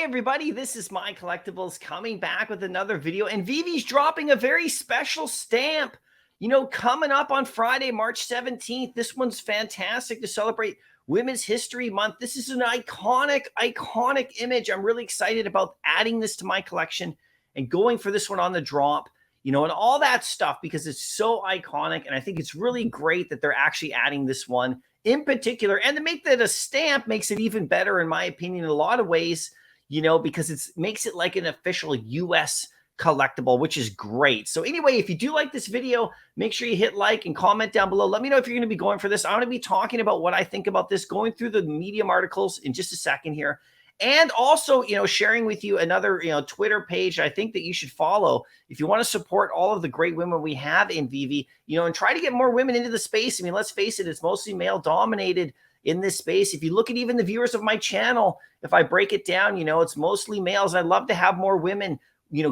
everybody, this is MyCollectables coming back with another video, and Veve's dropping a very special stamp, coming up on Friday, March 17th. This one's fantastic to celebrate Women's History Month. This is an iconic image. I'm really excited about adding this to my collection and going for this one on the drop, and all that stuff because it's so iconic, and I think it's really great that they're actually adding this one in particular, and to make that a stamp makes it even better, in my opinion, in a lot of ways, because it makes it like an official US collectible, which is great. So anyway, if you do like this video, make sure you hit like and comment down below. Let me know if you're going to be going for this. I'm going to be talking about what I think about this, going through the Medium articles in just a second here. And also, sharing with you another, Twitter page I think that you should follow if you want to support all of the great women we have in Veve, and try to get more women into the space. I mean, let's face it, it's mostly male dominated in this space. If you look at even the viewers of my channel, if I break it down, it's mostly males. I'd love to have more women,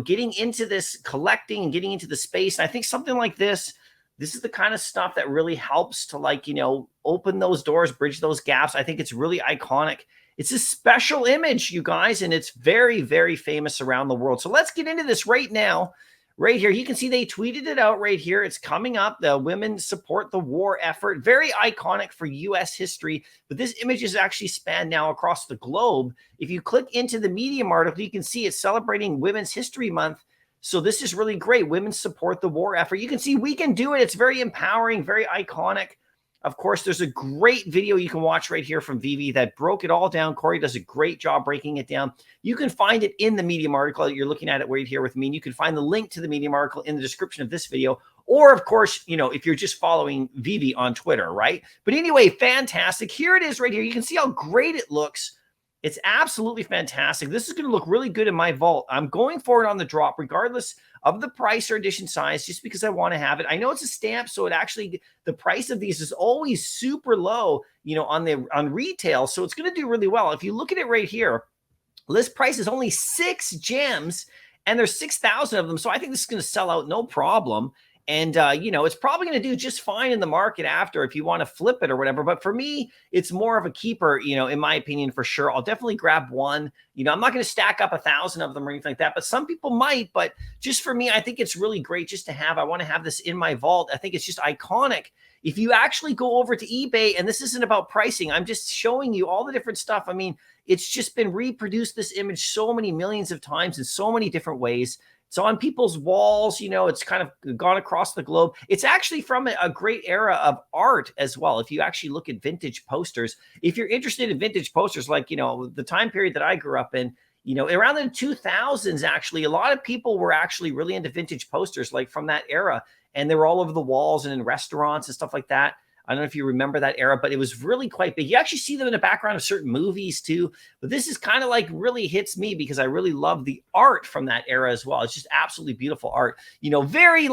getting into this collecting and getting into the space. And I think something like this is the kind of stuff that really helps to open those doors, bridge those gaps. I think it's really iconic. It's a special image, you guys, and it's very, very famous around the world. So let's get into this right now. Right here, you can see they tweeted it out right here. It's coming up. The women support the war effort. Very iconic for U.S. history. But this image is actually spanned now across the globe. If you click into the Medium article, you can see it's celebrating Women's History Month. So this is really great. Women support the war effort. You can see we can do it. It's very empowering, very iconic. Of course, there's a great video you can watch right here from Veve that broke it all down. Corey does a great job breaking it down. You can find it in the Medium article. You're looking at it right here with me. And you can find the link to the Medium article in the description of this video. Or, of course, if you're just following Veve on Twitter, right? But anyway, fantastic. Here it is right here. You can see how great it looks. It's absolutely fantastic. This is going to look really good in my vault. I'm going for it on the drop, regardless of the price or edition size, just because I want to have it. I know it's a stamp, so the price of these is always super low, on retail. So it's going to do really well. If you look at it right here, list price is only 6 gems, and there's 6,000 of them. So I think this is going to sell out no problem. And, it's probably going to do just fine in the market after if you want to flip it or whatever. But for me, it's more of a keeper, in my opinion, for sure. I'll definitely grab one. I'm not going to stack up 1,000 of them or anything like that, but some people might. But just for me, I think it's really great just to have. I want to have this in my vault. I think it's just iconic. If you actually go over to eBay, and this isn't about pricing, I'm just showing you all the different stuff. I mean, it's just been reproduced, this image, so many millions of times in so many different ways. It's on people's walls, it's kind of gone across the globe. It's actually from a great era of art as well. If you actually look at vintage posters, if you're interested in vintage posters, like, the time period that I grew up in, around the 2000s, actually, a lot of people were actually really into vintage posters, like from that era. And they were all over the walls and in restaurants and stuff like that. I don't know if you remember that era, but it was really quite big. You actually see them in the background of certain movies too. But this is kind of like really hits me because I really love the art from that era as well. It's just absolutely beautiful art. Very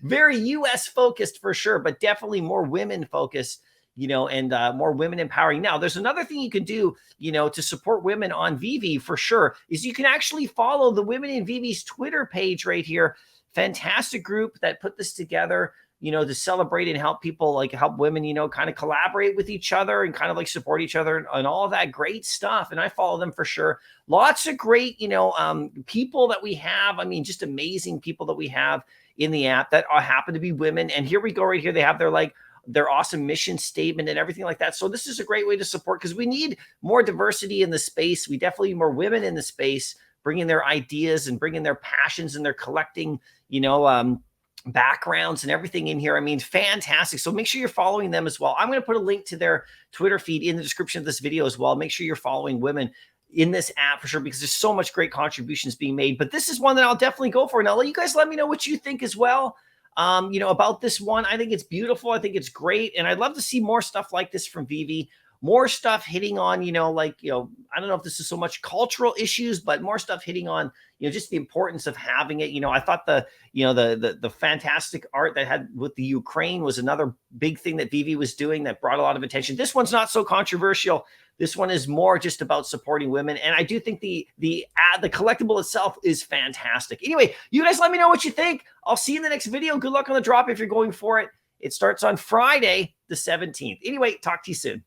very US focused for sure, but definitely more women focused, and more women empowering. Now, there's another thing you can do, to support women on Veve for sure, is you can actually follow the Women in Veve's Twitter page right here. Fantastic group that put this together, to celebrate and help people, help women, kind of collaborate with each other and kind of support each other and all of that great stuff. And I follow them for sure. Lots of great, people that we have. I mean, just amazing people that we have in the app that happen to be women. And here we go right here. They have their awesome mission statement and everything like that. So this is a great way to support because we need more diversity in the space. We definitely need more women in the space, bringing their ideas and bringing their passions and their collecting, backgrounds and everything in here. I mean, fantastic. So make sure you're following them as well. I'm going to put a link to their Twitter feed in the description of this video as well. Make sure you're following women in this app for sure, because there's so much great contributions being made. But this is one that I'll definitely go for. Now, you guys let me know what you think as well, about this one. I think it's beautiful. I think it's great. And I'd love to see more stuff like this from Veve. More stuff hitting on, I don't know if this is so much cultural issues, but more stuff hitting on, just the importance of having it. I thought the fantastic art that had with the Ukraine was another big thing that Veve was doing that brought a lot of attention. This one's not so controversial. This one is more just about supporting women. And I do think the collectible itself is fantastic. Anyway, you guys let me know what you think. I'll see you in the next video. Good luck on the drop if you're going for it. It starts on Friday, the 17th. Anyway, talk to you soon.